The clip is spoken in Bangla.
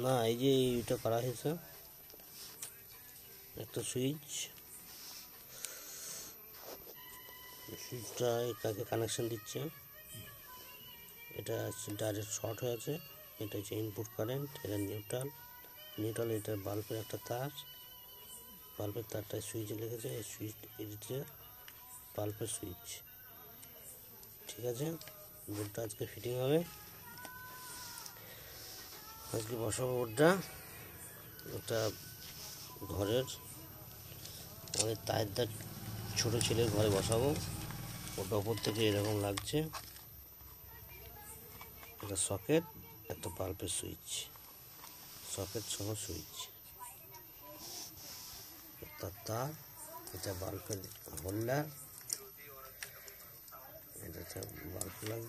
না, এই যে এটা করা হয়েছে, একটা সুইচটা এটাকে কানেকশন দিচ্ছে। এটা ডাইরেক্ট শর্ট হয়েছে। এটা হচ্ছে ইনপুট কারেন্ট, এটা নিউট্রাল। এটা বাল্বের একটা তার, বাল্বের তারটা সুইচে লেগেছে। এই সুইচ এটা বাল্বের সুইচ। ঠিক আছে, বোর্ডটা আজকে ফিটিং হবে। আজকে বসাবো বোর্ডটা। একটা ঘরের আমাদের তায়ের ছোটো ছেলের ঘরে বসাবো। ওটা ওপর থেকে এরকম লাগছে। এটা সকেট, একটা বাল্বের সুইচ, সকেট সহ সুইচ, তার, এটা বাল্বের হোল্ডার, এটা বাল্ব লাগবে।